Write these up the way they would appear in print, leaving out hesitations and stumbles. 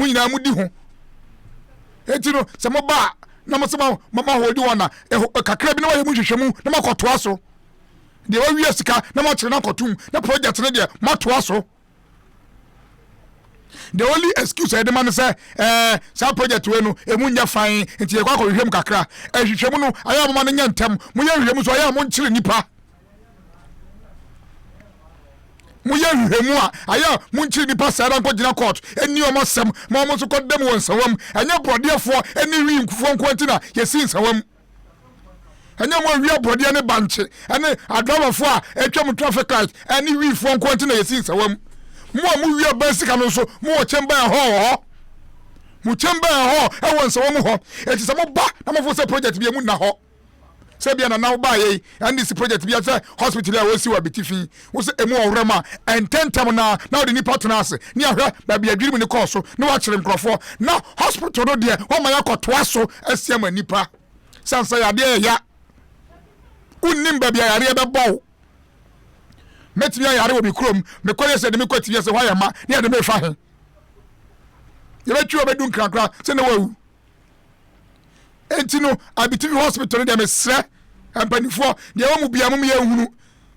nyina mudi ho enti no se mo ba na mo se mama hodi wona kakra bi na wa mu hwehwemu na makotoa so de wa wi sika na mo kire na kotum na project ne de matoa so. The only excuse I demand say some project we no emu nya fine nti ye kwa hwehwem kakra hwehwem no aya mama no nya ntem mo ye hwehwem so aya mo nkire nipa mo ye hwehwem a aya mo nkire nipa sa ran ko gina court eni o mo sem mo mo so ko dem won sawam anya brodefo eni wi nkufo nkontina ye sin sawam anya mo wi brode ne banche ene adwabafo a etwam traffic light eni wi fo nkontina ye sin sawam mu wi basic anu so mu chemba ho mu chemba ho e won so mu ho eti se mo ba na mo fo se project bi emu na ho se bia na ba ye and this project bi ata hospital a wo si wa betifi wo se emu owrema ententem na odi ni partners ni ahwe ba bia dwirim ni course na wa kire mkrofo na hospital no de wo ma yakotoa so asiam anipa sansa ya de ya unnim ba bia yare be bow metimi yare wo bi krom me kwere se de me kwati se hwa yama ne ade me fa he ye betwi obedun krakra se na wawu enti no abitivi hospital de me sre ampanifo de wo mu bia mu ye hunu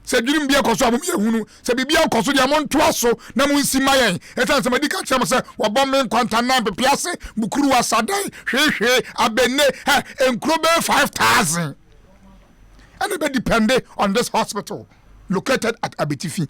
se dwirim bia koso amu ye hunu se bibia koso de amonto aso na mu nsi mayen etan se medika chama se wo bom me kwanta na pepiase bukuru wasadan hwehwe abenne enkro be 5000 and it depend on this hospital located at Abitifi.